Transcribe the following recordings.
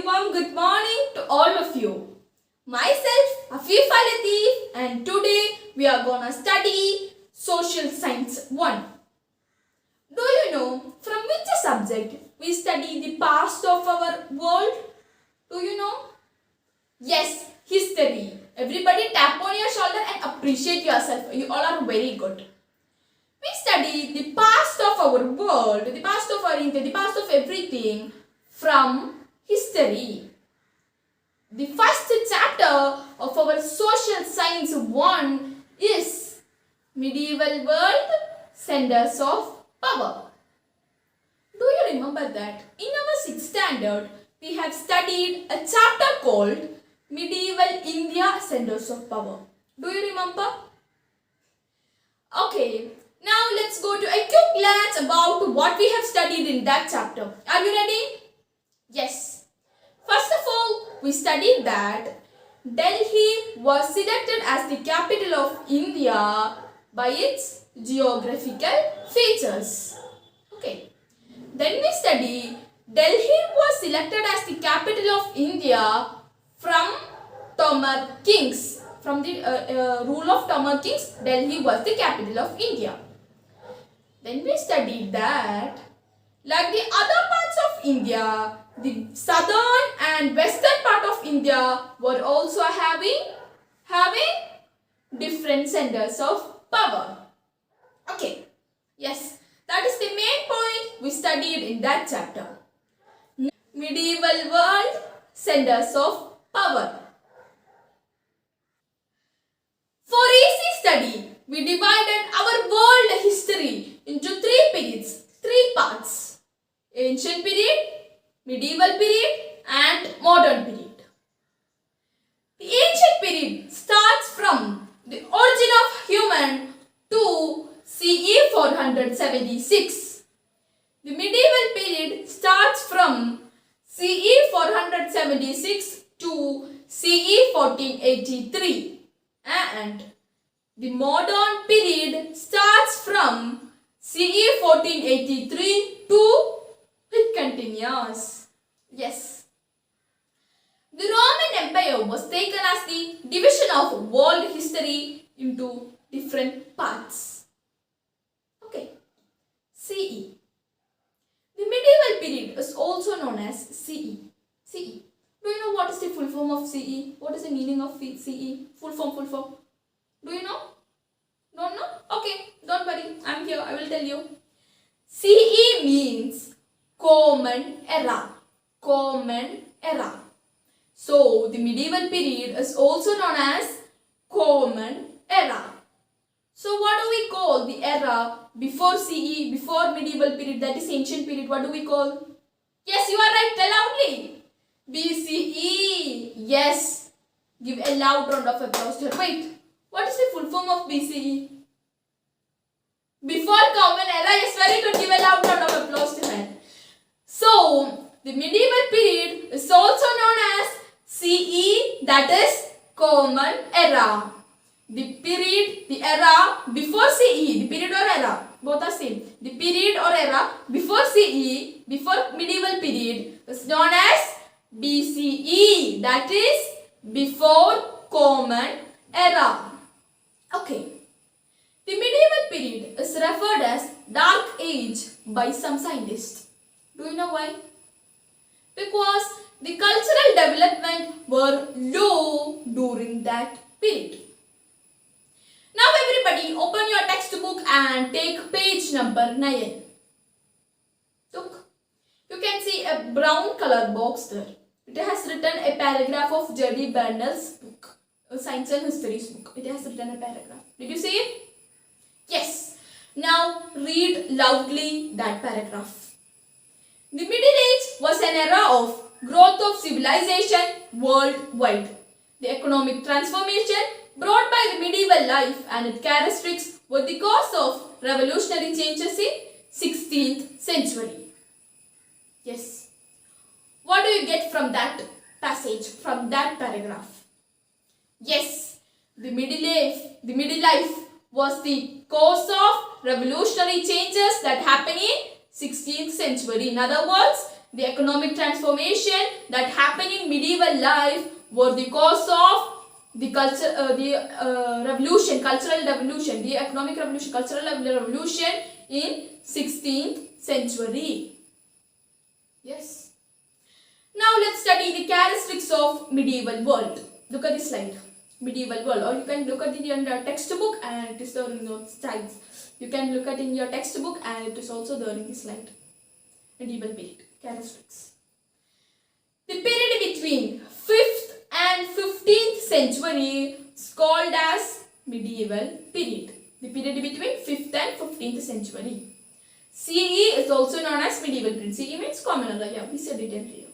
warm good morning to all of you. Myself, Afeefa Latheef, and today we are gonna study Social Science 1. Do you know from which subject we study the past of our world? Do you know? Yes, history. Everybody tap on your shoulder and appreciate yourself. You all are very good. We study the past of our world, the past of our India, the past of everything from history. The first chapter of our Social Science 1 is Medieval World Centers of Power. Do you remember that in our 6th standard we have studied a chapter called Medieval India Centers of Power? Do you remember? Okay, now let's go to a quick glance about what we have studied in that chapter. Are you ready? Yes. First of all, we studied that Delhi was selected as the capital of India by its geographical features. Okay. Then we study Delhi was selected as the capital of India from Tomar kings. From the rule of Tomar kings, Delhi was the capital of India. Then we studied that like the other parts of India, the southern and western part of India were also having different centers of power. Okay, yes, that is the main point we studied in that chapter. Medieval world centers of power. For easy study, we divided our world history into 3 periods, 3 parts. Ancient period, medieval period and modern period. The ancient period starts from the origin of human to CE 476. The medieval period starts from CE 476 to CE 1483 and the modern period starts from CE 1483 to it continues. Yes. The Roman Empire was taken as the division of world history into different parts. Okay. CE. The medieval period is also known as CE. CE. Do you know what is the full form of CE? What is the meaning of CE? Full form. Do you know? Don't know? Okay. Don't worry. I'm here. I will tell you. CE means Common Era. Common Era. So, the medieval period is also known as Common Era. So, what do we call the era before CE, before medieval period, that is ancient period? What do we call? Yes, you are right. Tell loudly. BCE. Yes. Give a loud round of applause here. Wait. What is the full form of BCE? Before Common Era. Yes, very good. Give a loud round of applause to her. So, the medieval period is also known as CE, that is Common Era. The period, the era before CE, the period or era, both are same. The period or era before CE, before medieval period is known as BCE, that is before Common Era. Okay. The medieval period is referred as Dark Age by some scientists. Do you know why? Because the cultural development were low during that period. Now everybody open your textbook and take page number 9. Look, you can see a brown color box there. It has written a paragraph of J.D. Bernal's book, a Science and History's book. It has written a paragraph. Did you see it? Yes. Now read loudly that paragraph. The Middle Age was an era of growth of civilization worldwide. The economic transformation brought by the medieval life and its characteristics were the cause of revolutionary changes in 16th century. Yes. What do you get from that passage, from that paragraph? Yes, the middle life was the cause of revolutionary changes that happened in 16th century. In other words, the economic transformation that happened in medieval life were the cause of the revolution, cultural revolution, the economic revolution, cultural revolution in 16th century. Yes. Now let's study the characteristics of medieval world. Look at this slide. Medieval world, or you can look at it in your textbook and it is there in your slides. You can look at it in your textbook and it is also there in the slide. Medieval period characteristics. The period between 5th and 15th century is called as medieval period. The period between 5th and 15th century. CE is also known as medieval period. CE means common era. Yeah, we said it earlier.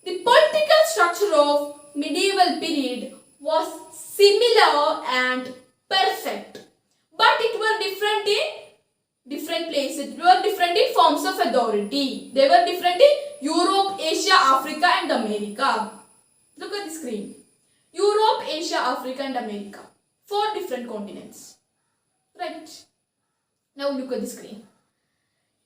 The political structure of medieval period was similar and perfect, but it were different in different places. It were different in forms of authority. They were different in Europe, Asia, Africa and America. Look at the screen. Europe, Asia, Africa and America. 4 different continents. Right. Now look at the screen.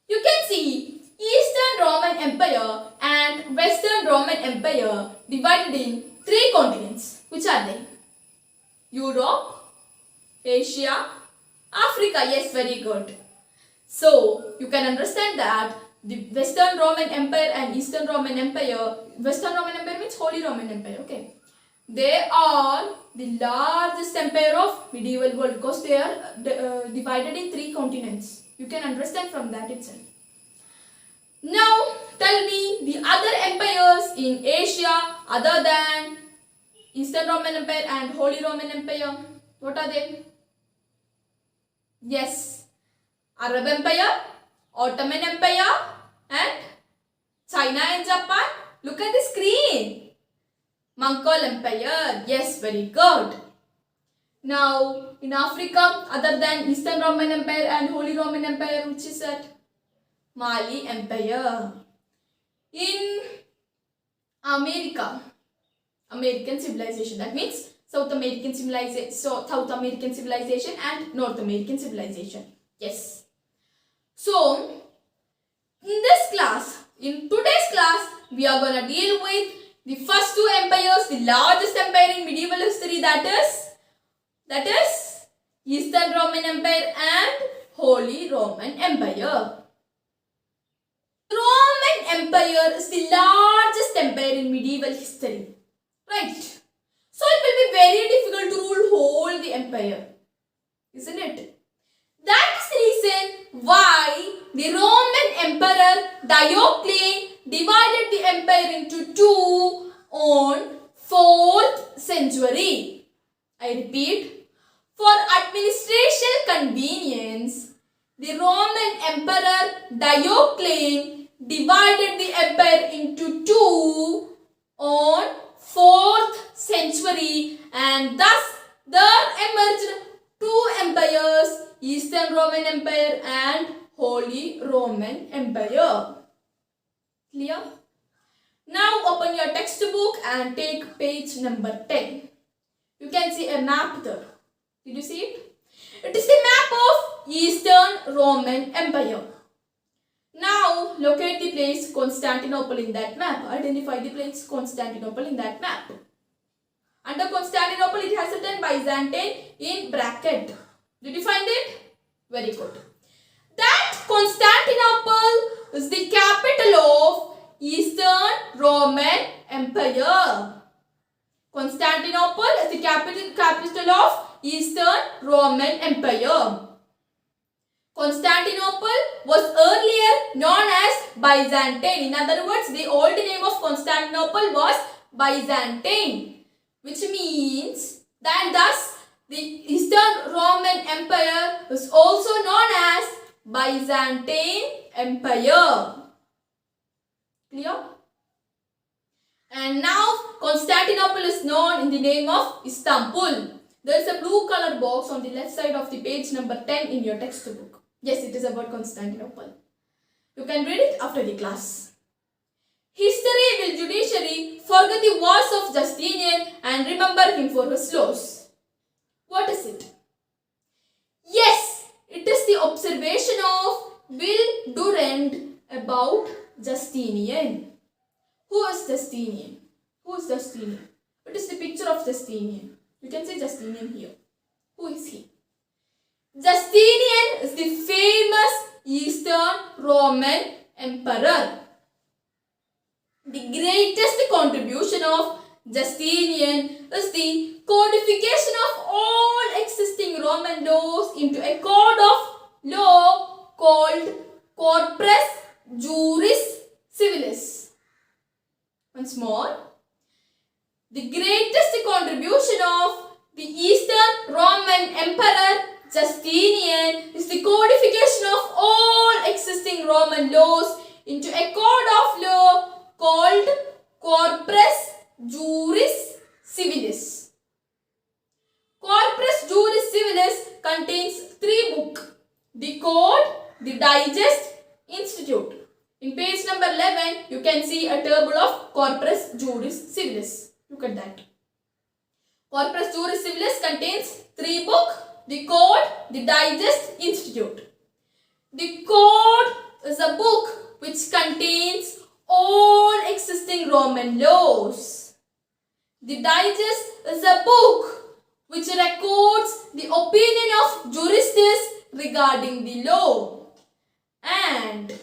You can see Eastern Roman Empire and Western Roman Empire divided in 3 continents. Which are they? Europe, Asia, Africa. Yes, very good. So, you can understand that the Western Roman Empire and Eastern Roman Empire, Western Roman Empire means Holy Roman Empire, okay. They are the largest empire of medieval world because they are divided in 3 continents. You can understand from that itself. Now, tell me the other empires in Asia other than Eastern Roman Empire and Holy Roman Empire. What are they? Yes. Arab Empire, Ottoman Empire and China and Japan. Look at the screen. Mongol Empire. Yes, very good. Now, in Africa, other than Eastern Roman Empire and Holy Roman Empire, which is that? Mali Empire. In America, American civilization. That means South American civilization and North American civilization. Yes. So, in today's class, we are going to deal with the first 2 empires, the largest empire in medieval history, that is Eastern Roman Empire and Holy Roman Empire. Roman Empire is the largest empire in medieval history. Right. So it will be very difficult to rule whole the empire. Isn't it? That is the reason why the Roman Emperor Diocletian divided the empire into 2 on 4th century. I repeat, for administrative convenience, the Roman Emperor Diocletian divided the empire into 2 on 4th century and thus there emerged 2 empires, Eastern Roman Empire and Holy Roman Empire. Clear? Now open your textbook and take page number 10. You can see a map there. Did you see it? It is the map of Eastern Roman Empire. Now locate the place Constantinople in that map. Identify the place Constantinople in that map. Under Constantinople it has written Byzantine in bracket. Did you find it? Very good. That Constantinople is the capital of Eastern Roman Empire. Constantinople is the capital of Eastern Roman Empire. Constantinople was earlier known as Byzantine. In other words, the old name of Constantinople was Byzantine, which means that thus the Eastern Roman Empire was also known as Byzantine Empire. Clear? And now Constantinople is known in the name of Istanbul. There is a blue color box on the left side of the page number 10 in your textbook. Yes, it is about Constantinople. You can read it after the class. History will judicially forget the wars of Justinian and remember him for his laws. What is it? Yes, it is the observation of Will Durand about Justinian. Who is Justinian? Who is Justinian? What is the picture of Justinian? You can see Justinian here. Who is he? Justinian is the famous Eastern Roman Emperor. The greatest contribution of Justinian is the codification of all existing Roman laws into a code of law called Corpus Juris Civilis. Once more, the greatest contribution of the Eastern Roman Emperor Justinian is the codification of all existing Roman laws into a code of law called Corpus Juris Civilis. Corpus Juris Civilis contains 3 books: the Code, the Digest, Institute. In page number 11, you can see a table of Corpus Juris Civilis. Look at that. Corpus Juris Civilis contains 3 books: the Code, the Digest, Institute. The Code is a book which contains all existing Roman laws. The Digest is a book which records the opinion of jurists regarding the law. And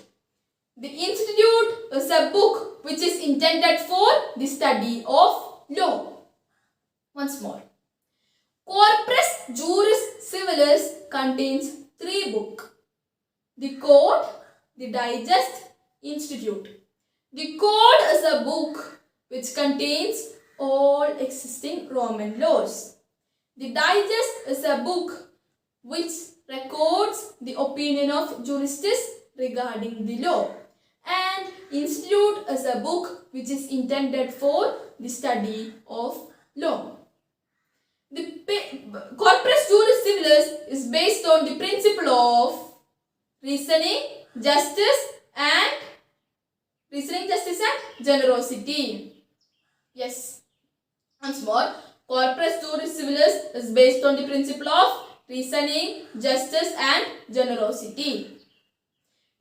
the Institute is a book which is intended for the study of law. Once more. Corpus Juris Civilis contains 3 books: the Code, the Digest, Institute. The Code is a book which contains all existing Roman laws. The Digest is a book which records the opinion of jurists regarding the law. And Institute is a book which is intended for the study of law. The Corpus Juris Civilis is based on the principle of reasoning, justice and generosity. Yes. Once more, Corpus Juris Civilis is based on the principle of reasoning, justice and generosity.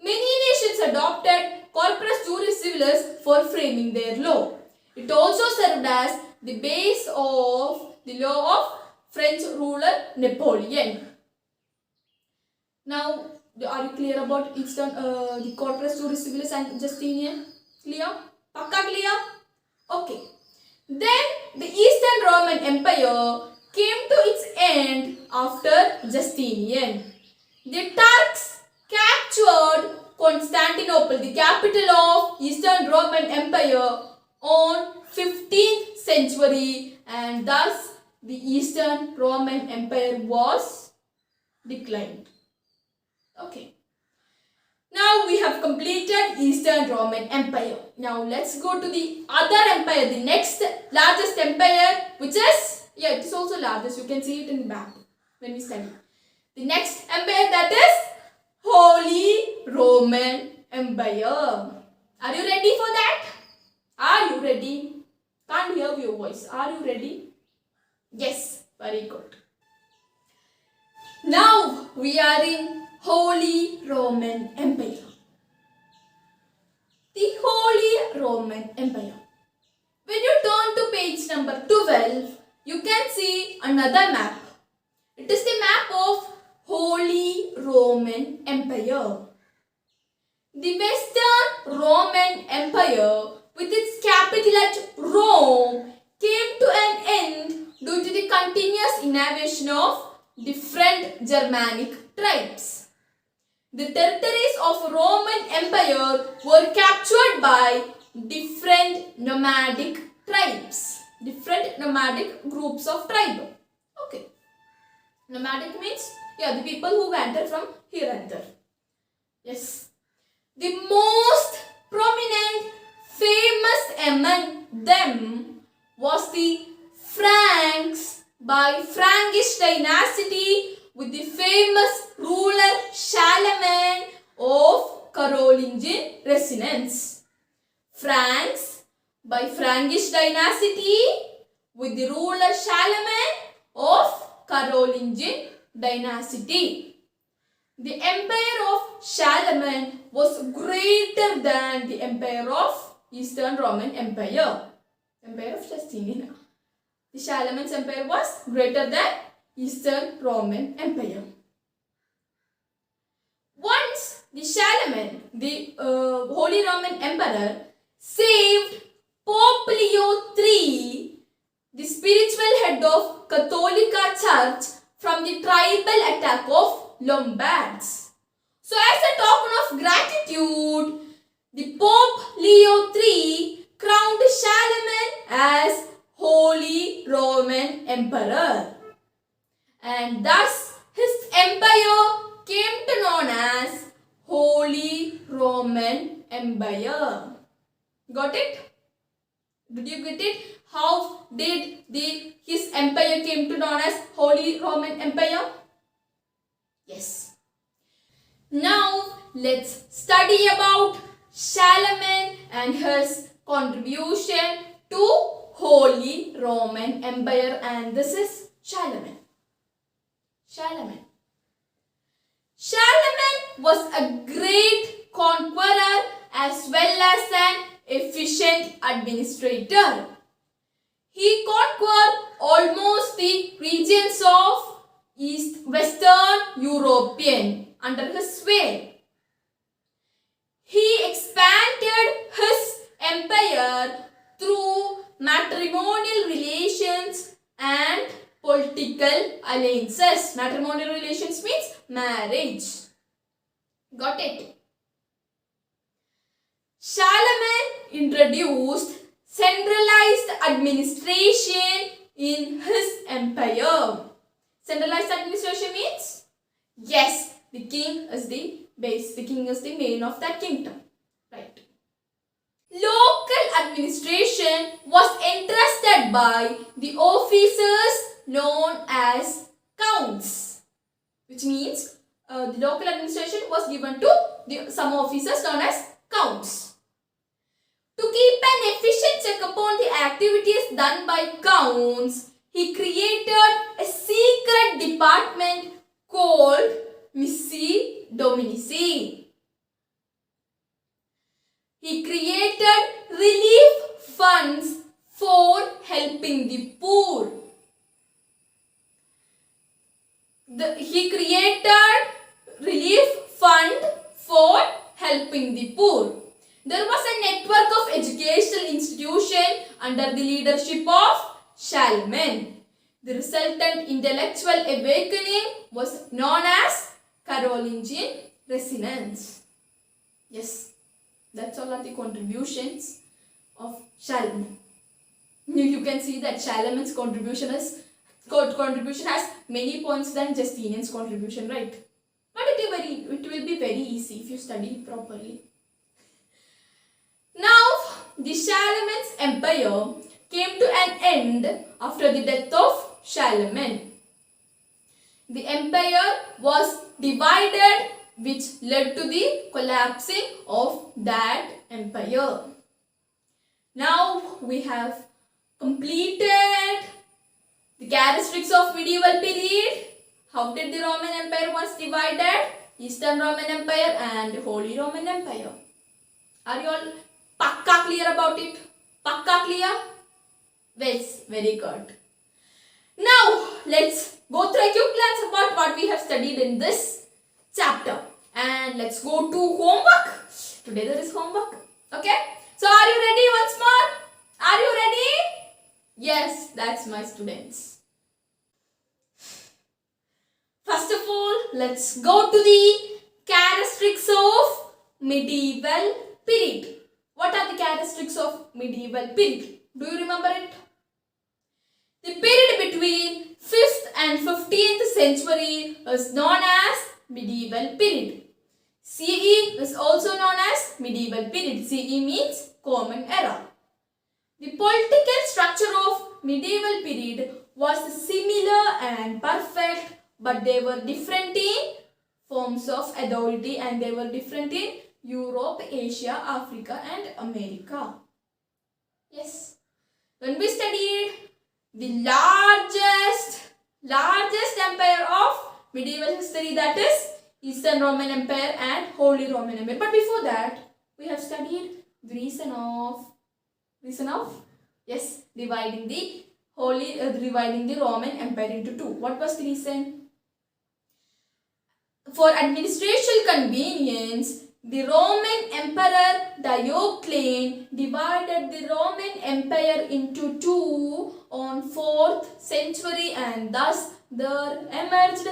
Many nations adopted Corpus Juris Civilis for framing their law. It also served as the base of the law of French ruler Napoleon. Now, are you clear about the Corpus Juris Civilis and Justinian? Clear? Pakka clear? Okay. Then the Eastern Roman Empire came to its end after Justinian. The Turks captured Constantinople, the capital of Eastern Roman Empire, on 15th century, and thus the Eastern Roman Empire was declined. Okay. Now we have completed Eastern Roman Empire. Now let's go to the other empire, the next largest empire, which is, it is also largest. You can see it in the map when we study. The next empire, that is Holy Roman Empire. Are you ready for that? Are you ready? Can't hear your voice. Are you ready? Yes, very good. Now we are in Holy Roman Empire. The Holy Roman Empire. When you turn to page number 12, you can see another map. It is the map of Holy Roman Empire. The Western Roman Empire, with its capital at Rome, came to an end due to the continuous invasion of different Germanic tribes. The territories of Roman Empire were captured by different nomadic tribes, different nomadic groups of tribes. Okay. Nomadic means, the people who wander from here and there. Yes. The most prominent, famous among them was the Franks by Frankish dynasty, with the famous ruler Charlemagne of Carolingian resonance. Franks by Frankish dynasty, with the ruler Charlemagne of Carolingian dynasty. the empire of Charlemagne was greater than the empire of Eastern Roman Empire. Empire of Justinian. The Charlemagne's empire was greater than Eastern Roman Empire. Once the Charlemagne, the Holy Roman Emperor, saved Pope Leo III, the spiritual head of Catholic Church, from the tribal attack of Lombards. So as a token of gratitude, the Pope Leo III crowned Charlemagne as Holy Roman Emperor. And thus his empire came to known as Holy Roman Empire. Got it? Did you get it? How did his empire came to known as Holy Roman Empire? Yes. Now let's study about Charlemagne and his contribution to Holy Roman Empire, and this is Charlemagne. Charlemagne was a great conqueror as well as an efficient administrator. He conquered almost the regions of Western European under his sway. He expanded his empire through matrimonial relations and political alliances. Matrimonial relations means marriage. Got it? Charlemagne introduced centralized administration in his empire. Centralized administration means, yes, the king is the base, the king is the main of that kingdom. Right. Local administration was entrusted by the officers known as counts, which means the local administration was given to some officers known as counts. To keep an efficient check upon the activities done by counts, he created a secret department called Missi Dominici. He created relief funds for helping the poor. He created relief fund for helping the poor. There was a network of educational institutions under the leadership of Charlemagne. The resultant intellectual awakening was known as Carolingian Renaissance. Yes, that's all are the contributions of Charlemagne. You can see that Charlemagne's contribution has many points than Justinian's contribution, right? But it will be very easy if you study it properly. Now, the Charlemagne's empire came to an end after the death of Charlemagne. The empire was divided, which led to the collapsing of that empire. Now, we have completed the characteristics of medieval period. How did the Roman Empire was divided? Eastern Roman Empire and Holy Roman Empire. Are you all pakka clear about it? Pakka clear? Yes, very good. Now, let's go through a quick glance about what we have studied in this chapter. And let's go to homework. Today there is homework. Okay? So, are you ready once more? Are you ready? Yes, that's my students. First of all, let's go to the characteristics of medieval period. What are the characteristics of medieval period? Do you remember it? The period between 5th and 15th century is known as medieval period. CE is also known as medieval period. CE means Common Era. The political structure of medieval period was similar and perfect, but they were different in forms of authority and they were different in Europe, Asia, Africa and America. Yes. When we studied the largest empire of medieval history, that is Eastern Roman Empire and Holy Roman Empire. But before that, we have studied the reason of yes, dividing the Roman Empire into two. What was the reason? For administrative convenience, the Roman Emperor Diocletian divided the Roman Empire into two on 4th century, and thus there emerged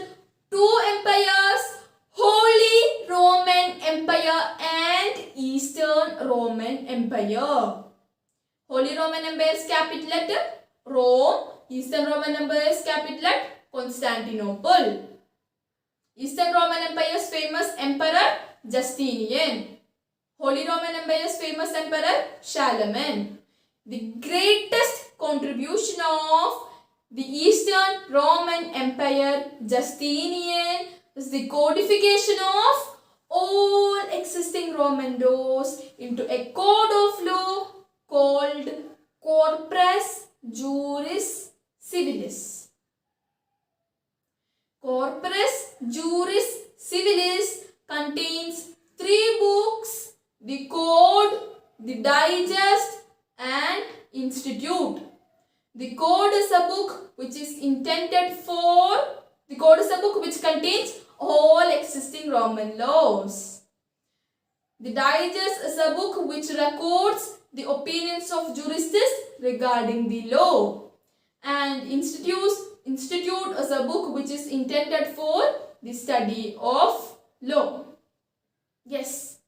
two empires, Holy Roman Empire and Eastern Roman Empire. Holy Roman Empire's capital at Rome, Eastern Roman Empire's capital at Constantinople. Eastern Roman Empire's famous emperor Justinian. Holy Roman Empire's famous emperor Charlemagne. The greatest contribution of the Eastern Roman Empire Justinian is the codification of all existing Roman laws into a code of law called Corpus Juris Civilis. Corpus Juris Civilis contains 3 books: the Code, the Digest and Institute. The Code is a book which contains all existing Roman laws. The Digest is a book which records the opinions of jurists regarding the law. And Institute is a book which is intended for the study of law. Yes.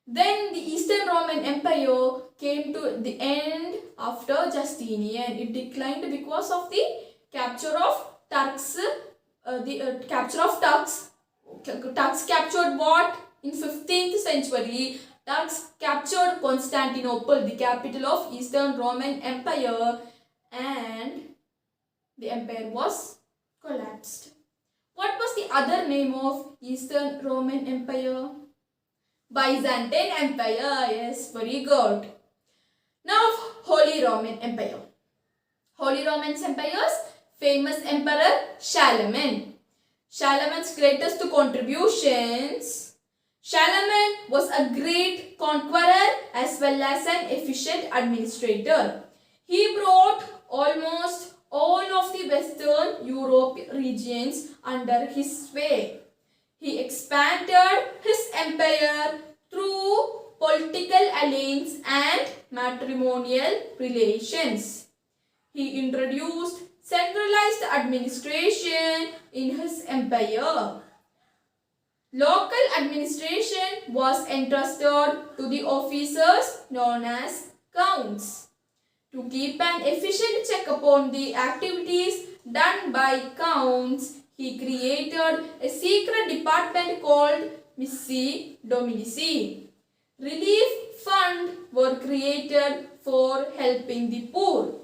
Then the Eastern Roman Empire came to the end after Justinian. It declined because of the capture of Turks. Turks captured what? In 15th century, Turks captured Constantinople, the capital of Eastern Roman Empire, and the empire was collapsed. What was the other name of Eastern Roman Empire? Byzantine Empire. Yes, very good. Now, Holy Roman Empire. Holy Roman Empire's famous emperor Charlemagne. Charlemagne's greatest contributions. Charlemagne was a great conqueror as well as an efficient administrator. He brought almost all of the Western Europe regions under his sway. He expanded his empire through political alliance and matrimonial relations. He introduced centralized administration in his empire. Local administration was entrusted to the officers known as counts. To keep an efficient check upon the activities done by counts, he created a secret department called Missi Dominici. Relief funds were created for helping the poor.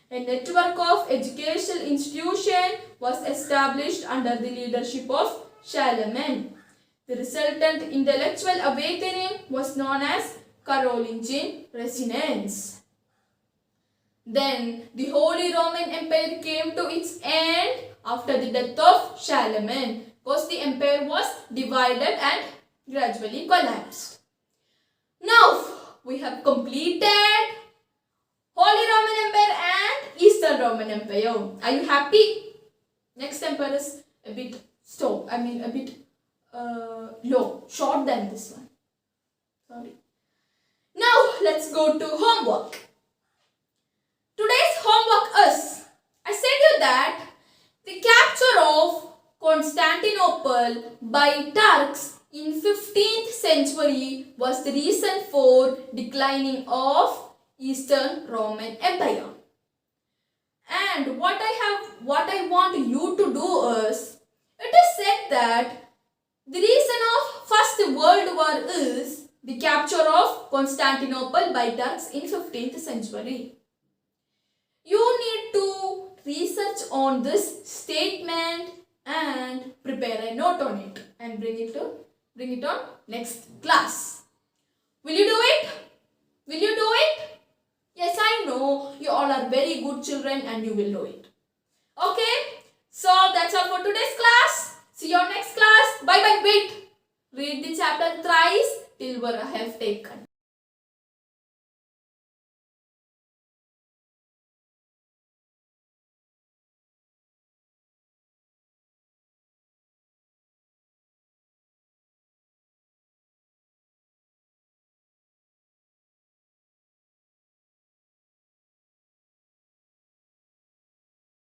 A network of educational institutions was established under the leadership of Charlemagne. The resultant intellectual awakening was known as Carolingian Renaissance. Then the Holy Roman Empire came to its end after the death of Charlemagne, because the empire was divided and gradually collapsed. Now we have completed Holy Roman Empire and Eastern Roman Empire. Are you happy? Next empire is a bit low, short than this one. Sorry. Now let's go to homework. Today's homework is, I said you that the capture of Constantinople by Turks in 15th century was the reason for declining of Eastern Roman Empire. And what I want you to do is, it is said that the reason of First World War is the capture of Constantinople by Turks in 15th century. You need to research on this statement and prepare a note on it and bring it on next class. Will you do it? Will you do it? Yes, I know you all are very good children and you will do it. Okay, so that's all for today's class. See you next class. Bye bye. Wait. Read the chapter thrice till I have taken.